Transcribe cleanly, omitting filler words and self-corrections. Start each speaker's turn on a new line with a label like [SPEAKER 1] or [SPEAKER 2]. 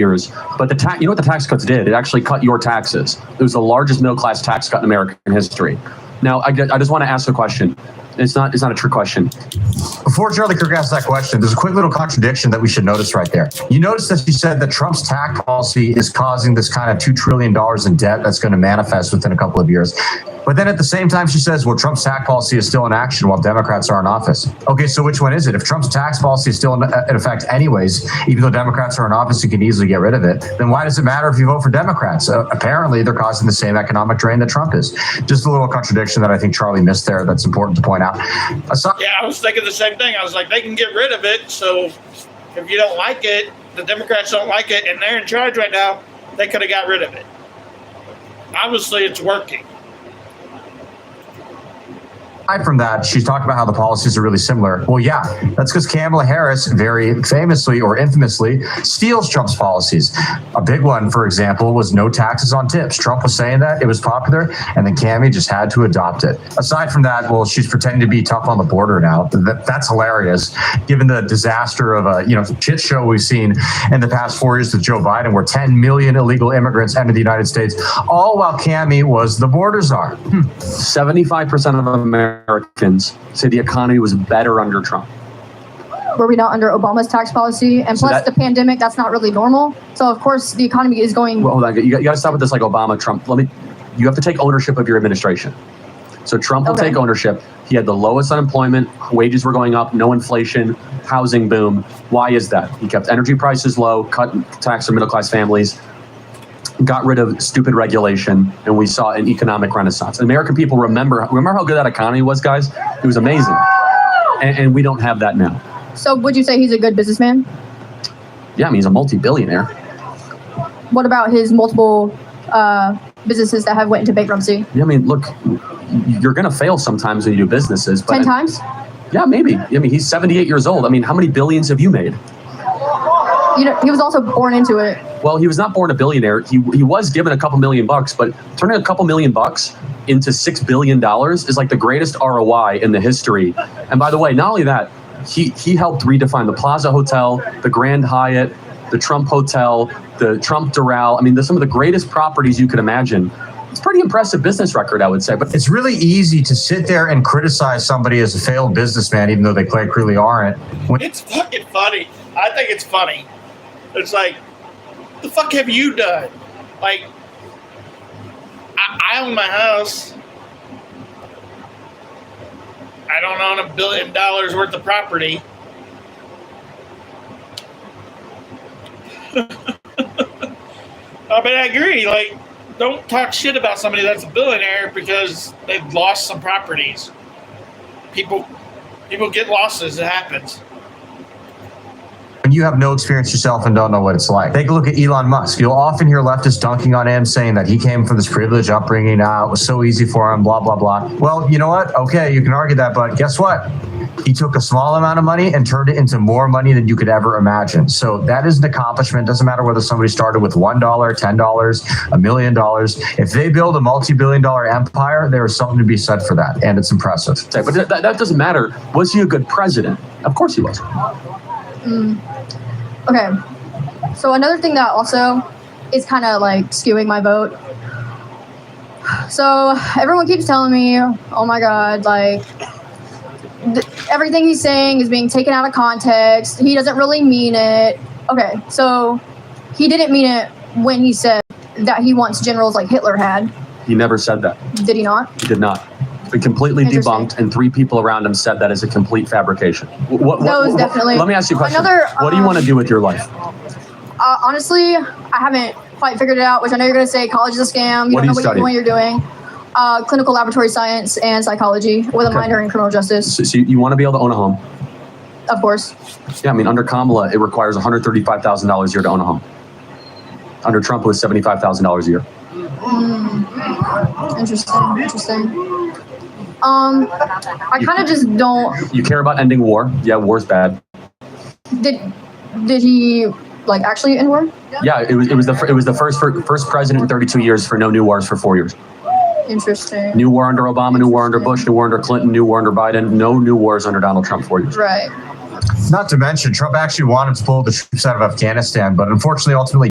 [SPEAKER 1] years. But you know what the tax cuts did? It actually cut your taxes. It was the largest middle class tax cut in American history. Now, I just want to ask a question. It's not a trick question.
[SPEAKER 2] Before Charlie Kirk asks that question, there's a quick little contradiction that we should notice right there. You notice that she said that Trump's tax policy is causing this kind of $2 trillion in debt that's going to manifest within a couple of years. But then at the same time, she says, well, Trump's tax policy is still in action while Democrats are in office. Okay, so which one is it? If Trump's tax policy is still in effect anyways, even though Democrats are in office and can easily get rid of it, then why does it matter if you vote for Democrats? Apparently, they're causing the same economic drain that Trump is. Just a little contradiction that I think Charlie missed there that's important to point out.
[SPEAKER 3] Yeah, I was thinking the same thing. I was like, they can get rid of it, so if you don't like it, the Democrats don't like it, and they're in charge right now, they could have got rid of it. Obviously, it's working.
[SPEAKER 2] From that, she's talking about how the policies are really similar. Well, yeah, that's because Kamala Harris very famously or infamously steals Trump's policies. A big one, for example, was no taxes on tips. Trump was saying that, it was popular, and then Kamala just had to adopt it. Aside from that, well, she's pretending to be tough on the border now. That's hilarious, given the disaster of a shit show we've seen in the past 4 years with Joe Biden, where 10 million illegal immigrants entered the United States, all while Kamala was the border czar.
[SPEAKER 1] 75% of Americans say the economy was better under Trump.
[SPEAKER 4] Were we not under Obama's tax policy? And plus the pandemic, that's not really normal. So of course the economy is going.
[SPEAKER 1] Well, hold on. You got to stop with this like Obama, Trump. You have to take ownership of your administration. So Trump will take ownership. He had the lowest unemployment, wages were going up, no inflation, housing boom. Why is that? He kept energy prices low, cut tax for middle class families, got rid of stupid regulation, and we saw an economic renaissance. American people remember how good that economy was, guys? It was amazing. And we don't have that now.
[SPEAKER 4] So would you say he's a good businessman?
[SPEAKER 1] Yeah, I mean, he's a multi-billionaire.
[SPEAKER 4] What about his multiple businesses that have went into bankruptcy?
[SPEAKER 1] Yeah, I mean, look, you're going to fail sometimes when you do businesses. But
[SPEAKER 4] 10 times?
[SPEAKER 1] Yeah, maybe. I mean, he's 78 years old. I mean, how many billions have you made?
[SPEAKER 4] He was also born into it.
[SPEAKER 1] Well, he was not born a billionaire. He was given a couple $1 million, but turning a couple $1 million into $6 billion is like the greatest ROI in the history. And by the way, not only that, he helped redefine the Plaza Hotel, the Grand Hyatt, the Trump Hotel, the Trump Doral. I mean, some of the greatest properties you could imagine. It's a pretty impressive business record, I would say. But
[SPEAKER 2] it's really easy to sit there and criticize somebody as a failed businessman, even though they quite clearly aren't.
[SPEAKER 3] It's fucking funny. I think it's funny. It's like, the fuck have you done? Like, I own my house. I don't own $1 billion worth of property. But I agree. Like, don't talk shit about somebody that's a billionaire because they've lost some properties. People get losses. It happens.
[SPEAKER 2] When you have no experience yourself and don't know what it's like. Take a look at Elon Musk. You'll often hear leftists dunking on him, saying that he came from this privileged upbringing. Now it was so easy for him, blah, blah, blah. Well, you know what? Okay, you can argue that, but guess what? He took a small amount of money and turned it into more money than you could ever imagine. So that is an accomplishment. Doesn't matter whether somebody started with $1, $10, $1 million. If they build a multi-billion-dollar empire, there is something to be said for that, and it's impressive.
[SPEAKER 1] But that doesn't matter. Was he a good president? Of course he was.
[SPEAKER 4] Okay, so another thing that also is kind of like skewing my vote. So everyone keeps telling me, oh my God, like everything he's saying is being taken out of context. He doesn't really mean it. Okay, so he didn't mean it when he said that he wants generals like Hitler had.
[SPEAKER 1] He never said that.
[SPEAKER 4] Did he not?
[SPEAKER 1] He did not. Been completely debunked, and 3 people around him said that is a complete fabrication.
[SPEAKER 4] Definitely.
[SPEAKER 1] Let me ask you a question. What do you want to do with your life?
[SPEAKER 4] Honestly, I haven't quite figured it out, which I know you're going to say college is a scam.
[SPEAKER 1] What
[SPEAKER 4] don't
[SPEAKER 1] are
[SPEAKER 4] know
[SPEAKER 1] you
[SPEAKER 4] what you're doing. Clinical laboratory science and psychology with a minor in criminal justice.
[SPEAKER 1] So you want to be able to own a home?
[SPEAKER 4] Of course.
[SPEAKER 1] Yeah, I mean, under Kamala, it requires $135,000 a year to own a home. Under Trump, it was $75,000 a year.
[SPEAKER 4] Interesting. I kind of just don't.
[SPEAKER 1] You care about ending war? Yeah, war's bad.
[SPEAKER 4] Did he like actually end war?
[SPEAKER 1] Yeah, it was the first president in 32 years for no new wars for 4 years.
[SPEAKER 4] Interesting.
[SPEAKER 1] New war under Obama, new war under Bush, new war under Clinton, new war under Biden. No new wars under Donald Trump 4 years.
[SPEAKER 4] Right.
[SPEAKER 2] Not to mention, Trump actually wanted to pull the troops out of Afghanistan, but unfortunately, ultimately